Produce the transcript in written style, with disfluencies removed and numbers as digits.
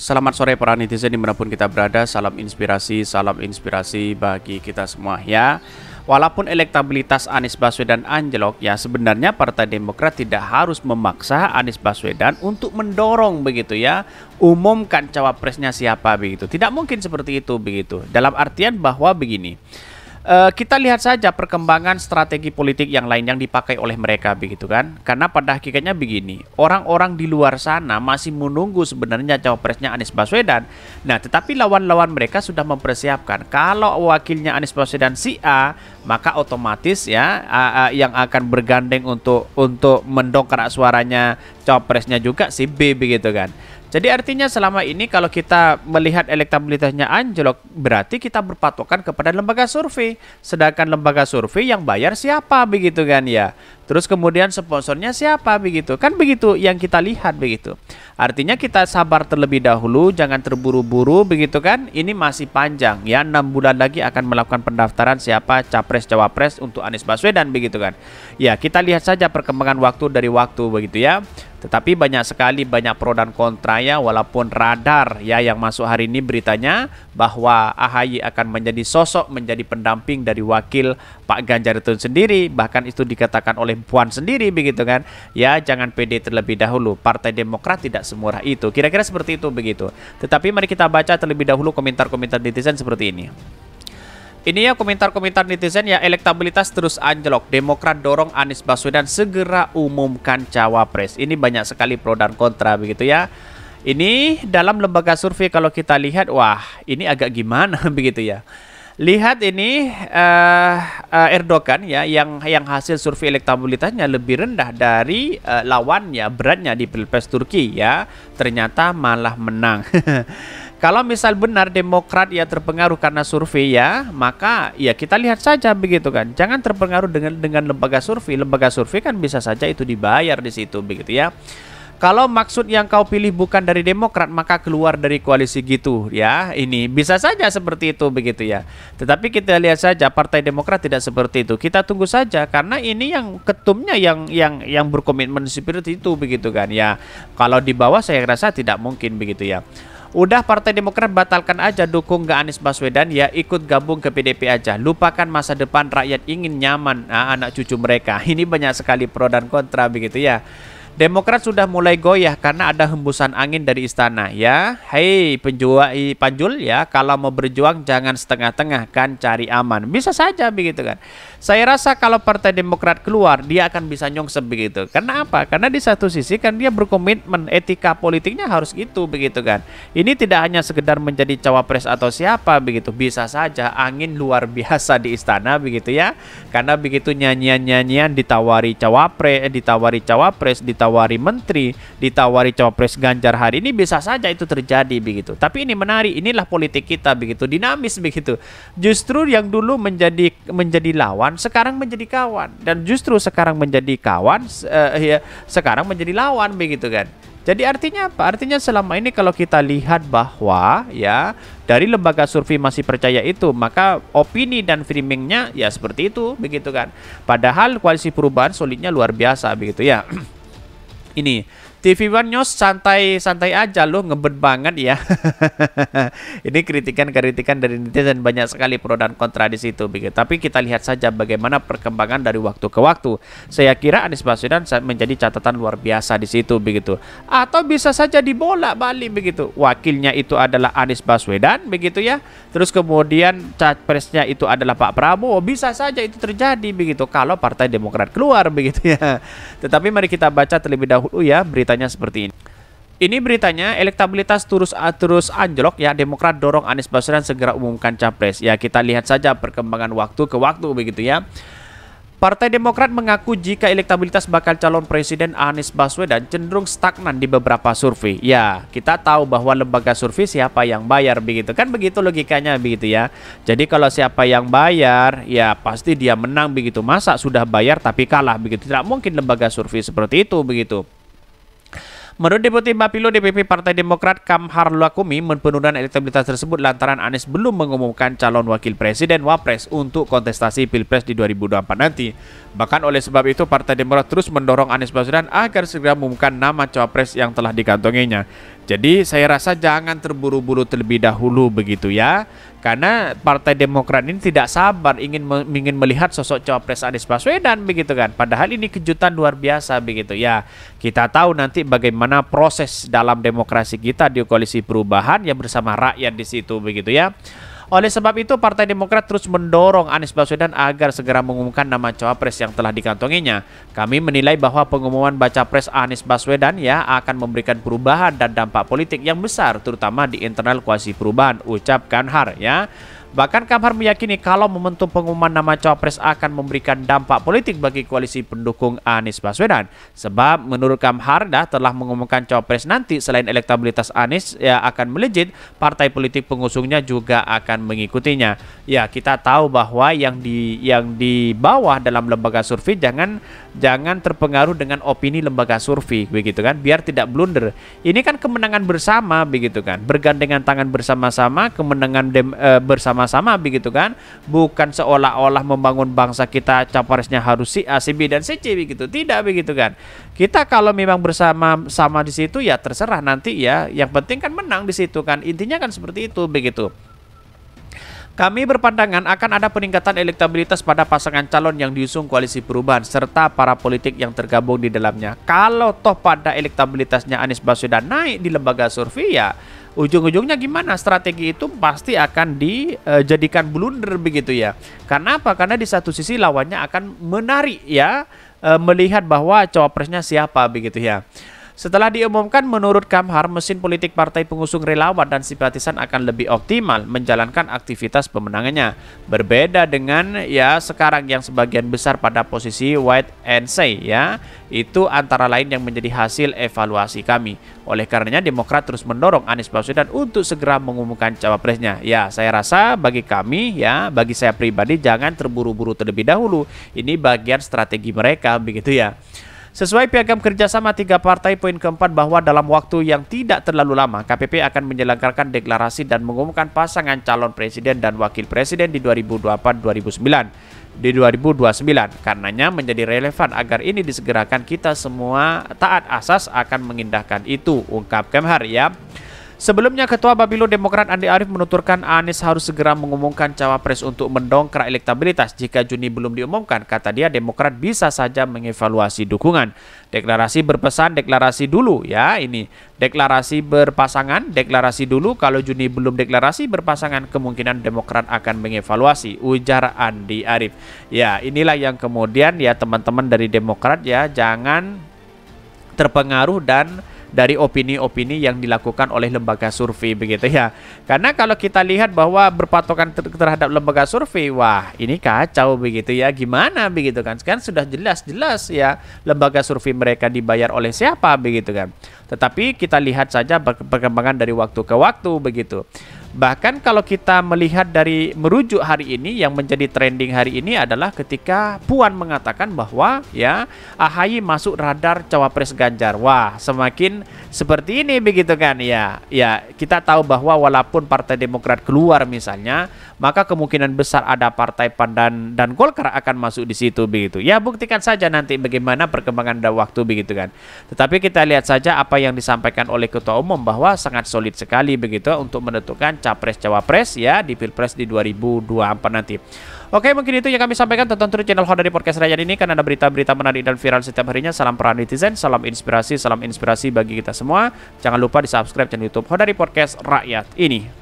Selamat sore para netizen dimanapun kita berada. Salam inspirasi bagi kita semua ya. Walaupun elektabilitas Anies Baswedan anjlok ya, sebenarnya Partai Demokrat tidak harus memaksa Anies Baswedan untuk mendorong begitu ya, umumkan cawapresnya siapa begitu. Tidak mungkin seperti itu begitu. Dalam artian bahwa begini, kita lihat saja perkembangan strategi politik yang lain yang dipakai oleh mereka begitu kan. Karena pada hakikatnya begini, orang-orang di luar sana masih menunggu sebenarnya cawapresnya Anies Baswedan. Nah, tetapi lawan-lawan mereka sudah mempersiapkan kalau wakilnya Anies Baswedan si A, maka otomatis ya yang akan bergandeng untuk mendongkrak suaranya cawapresnya juga si B begitu kan. Jadi artinya selama ini kalau kita melihat elektabilitasnya anjlok, berarti kita berpatokan kepada lembaga survei. Sedangkan lembaga survei yang bayar siapa begitu kan ya. Terus kemudian sponsornya siapa begitu. Kan begitu yang kita lihat begitu. Artinya kita sabar terlebih dahulu, jangan terburu-buru begitu kan. Ini masih panjang ya, 6 bulan lagi akan melakukan pendaftaran siapa capres-cawapres untuk Anies Baswedan begitu kan. Ya, kita lihat saja perkembangan waktu dari waktu begitu ya. Tetapi banyak pro dan kontra ya, walaupun radar ya yang masuk hari ini beritanya bahwa AHY akan menjadi sosok, menjadi pendamping dari wakil Pak Ganjar itu sendiri. Bahkan itu dikatakan oleh Puan sendiri begitu kan. Ya, jangan pede terlebih dahulu. Partai Demokrat tidak semurah itu. Kira-kira seperti itu begitu. Tetapi mari kita baca terlebih dahulu komentar-komentar netizen seperti ini. Ini ya komentar-komentar netizen ya, elektabilitas terus anjlok. Demokrat dorong Anies Baswedan segera umumkan cawapres. Ini banyak sekali pro dan kontra begitu ya. Ini dalam lembaga survei kalau kita lihat, wah ini agak gimana begitu ya. Lihat ini Erdogan ya yang hasil survei elektabilitasnya lebih rendah dari lawannya beratnya di Pilpres Turki ya. Ternyata malah menang. Kalau misal benar Demokrat ya terpengaruh karena survei ya, maka ya kita lihat saja begitu kan. Jangan terpengaruh dengan lembaga survei. Lembaga survei kan bisa saja itu dibayar di situ begitu ya. Kalau maksud yang kau pilih bukan dari Demokrat, maka keluar dari koalisi gitu ya. Ini bisa saja seperti itu begitu ya. Tetapi kita lihat saja Partai Demokrat tidak seperti itu. Kita tunggu saja karena ini yang ketumnya yang berkomitmen seperti itu begitu kan ya. Kalau di bawah saya rasa tidak mungkin begitu ya. Udah Partai Demokrat batalkan aja dukung ke Anies Baswedan ya, ikut gabung ke PDP aja. Lupakan masa depan rakyat ingin nyaman anak cucu mereka. Ini banyak sekali pro dan kontra begitu ya. Demokrat sudah mulai goyah karena ada hembusan angin dari istana ya. Hei Panjul ya, kalau mau berjuang jangan setengah-tengah kan, cari aman. Bisa saja begitu kan. Saya rasa kalau Partai Demokrat keluar dia akan bisa nyongsep begitu. Karena apa? Karena di satu sisi kan dia berkomitmen, etika politiknya harus gitu begitu kan. Ini tidak hanya sekedar menjadi cawapres atau siapa begitu. Bisa saja angin luar biasa di istana begitu ya. Karena begitu nyanyian-nyanyian ditawari cawapres, ditawari menteri, ditawari cawapres Ganjar hari ini, bisa saja itu terjadi begitu. Tapi ini menarik, inilah politik kita begitu, dinamis begitu. Justru yang dulu menjadi lawan sekarang menjadi kawan, dan justru sekarang menjadi kawan sekarang menjadi lawan begitu kan. Jadi artinya apa? Artinya selama ini kalau kita lihat bahwa ya dari lembaga survei masih percaya itu, maka opini dan framingnya ya seperti itu begitu kan. Padahal koalisi perubahan solidnya luar biasa begitu ya. Ini TV One News santai aja loh, ngebet banget ya. Ini kritikan dari netizen, banyak sekali pro dan kontra di situ begitu. Tapi kita lihat saja bagaimana perkembangan dari waktu ke waktu. Saya kira Anies Baswedan menjadi catatan luar biasa di situ begitu. Atau bisa saja dibolak-balik begitu. Wakilnya itu adalah Anies Baswedan begitu ya. Terus kemudian capresnya itu adalah Pak Prabowo. Bisa saja itu terjadi begitu kalau Partai Demokrat keluar begitu ya. Tetapi mari kita baca terlebih dahulu ya beritanya seperti ini. Ini beritanya, elektabilitas terus anjlok ya, Demokrat dorong Anies Baswedan segera umumkan capres. Ya, kita lihat saja perkembangan waktu ke waktu begitu ya. Partai Demokrat mengaku jika elektabilitas bakal calon presiden Anies Baswedan cenderung stagnan di beberapa survei. Ya, kita tahu bahwa lembaga survei siapa yang bayar begitu kan, begitu logikanya begitu ya. Jadi kalau siapa yang bayar, ya pasti dia menang begitu. Masa sudah bayar tapi kalah begitu? Tidak mungkin lembaga survei seperti itu begitu. Menurut Deputi Bapilo DPP Partai Demokrat Kamhar Lakumi, penurunan elektabilitas tersebut lantaran Anies belum mengumumkan calon wakil presiden Wapres untuk kontestasi Pilpres di 2024 nanti. Bahkan oleh sebab itu Partai Demokrat terus mendorong Anies Baswedan agar segera mengumumkan nama cawapres yang telah dikantonginya. Jadi saya rasa jangan terburu-buru terlebih dahulu begitu ya. Karena Partai Demokrat ini tidak sabar ingin melihat sosok cawapres Anies Baswedan begitu kan. Padahal ini kejutan luar biasa begitu ya. Kita tahu nanti bagaimana proses dalam demokrasi kita di koalisi perubahan yang bersama rakyat di situ begitu ya. Oleh sebab itu, Partai Demokrat terus mendorong Anies Baswedan agar segera mengumumkan nama cawapres yang telah dikantonginya. Kami menilai bahwa pengumuman baca pres Anies Baswedan ya akan memberikan perubahan dan dampak politik yang besar, terutama di internal koalisi perubahan, ucap Kamhar ya. Bahkan Kamhar meyakini kalau momentum pengumuman nama cawapres akan memberikan dampak politik bagi koalisi pendukung Anies Baswedan. Sebab menurut Kamhar telah mengumumkan cawapres nanti selain elektabilitas Anies ya akan melejit, partai politik pengusungnya juga akan mengikutinya. Ya, kita tahu bahwa yang di bawah dalam lembaga survei jangan terpengaruh dengan opini lembaga survei begitu kan, biar tidak blunder. Ini kan kemenangan bersama begitu kan, bergandengan tangan bersama-sama, kemenangan bersama-sama begitu kan, bukan seolah-olah membangun bangsa kita capresnya harus si A, si B dan si C begitu, tidak begitu kan. Kita kalau memang bersama-sama di situ ya terserah nanti ya, yang penting kan menang di situ kan, intinya kan seperti itu begitu. Kami berpandangan akan ada peningkatan elektabilitas pada pasangan calon yang diusung koalisi perubahan serta para politik yang tergabung di dalamnya. Kalau toh pada elektabilitasnya Anies Baswedan naik di lembaga survei ya ujung-ujungnya gimana? Strategi itu pasti akan dijadikan blunder begitu ya. Karena apa? Karena di satu sisi lawannya akan menarik ya, melihat bahwa cawapresnya siapa begitu ya. Setelah diumumkan, menurut Kamhar, mesin politik partai pengusung relawan dan simpatisan akan lebih optimal menjalankan aktivitas pemenangannya. Berbeda dengan ya sekarang yang sebagian besar pada posisi wait and see ya. Itu antara lain yang menjadi hasil evaluasi kami. Oleh karenanya Demokrat terus mendorong Anies Baswedan untuk segera mengumumkan cawapresnya. Ya, saya rasa bagi kami ya, bagi saya pribadi jangan terburu-buru terlebih dahulu. Ini bagian strategi mereka begitu ya. Sesuai piagam kerjasama tiga partai, poin keempat bahwa dalam waktu yang tidak terlalu lama, KPP akan menyelenggarakan deklarasi dan mengumumkan pasangan calon presiden dan wakil presiden di 2024-2029. Di 2029, karenanya menjadi relevan agar ini disegerakan, kita semua taat asas akan mengindahkan itu, ungkap Kamhar ya. Sebelumnya, Ketua Bapilu Demokrat Andi Arief menuturkan Anies harus segera mengumumkan cawapres untuk mendongkrak elektabilitas. Jika Juni belum diumumkan, kata dia, Demokrat bisa saja mengevaluasi dukungan. Deklarasi berpesan, deklarasi dulu ya, ini deklarasi berpasangan, deklarasi dulu. Kalau Juni belum deklarasi berpasangan, kemungkinan Demokrat akan mengevaluasi, ujar Andi Arief. Ya, inilah yang kemudian ya teman-teman dari Demokrat ya, jangan terpengaruh dan dari opini-opini yang dilakukan oleh lembaga survei begitu ya. Karena kalau kita lihat bahwa berpatokan terhadap lembaga survei, wah ini kacau begitu ya. Gimana begitu kan? Kan sudah jelas-jelas ya lembaga survei mereka dibayar oleh siapa begitu kan. Tetapi kita lihat saja perkembangan dari waktu ke waktu begitu. Bahkan kalau kita melihat dari merujuk hari ini, yang menjadi trending hari ini adalah ketika Puan mengatakan bahwa ya AHY masuk radar cawapres Ganjar. Wah, semakin seperti ini begitu kan ya. Ya, kita tahu bahwa walaupun Partai Demokrat keluar misalnya, maka kemungkinan besar ada Partai PAN dan Golkar akan masuk di situ begitu. Ya, buktikan saja nanti bagaimana perkembangan dalam waktu begitu kan. Tetapi kita lihat saja apa yang disampaikan oleh Ketua Umum bahwa sangat solid sekali begitu untuk menentukan capres-cawapres ya di Pilpres di 2024 nanti. Oke, mungkin itu yang kami sampaikan. Tonton terus channel Hodari Podcast Rakyat ini karena ada berita-berita menarik dan viral setiap harinya. Salam peran netizen, salam inspirasi bagi kita semua. Jangan lupa di subscribe channel YouTube Hodari Podcast Rakyat ini.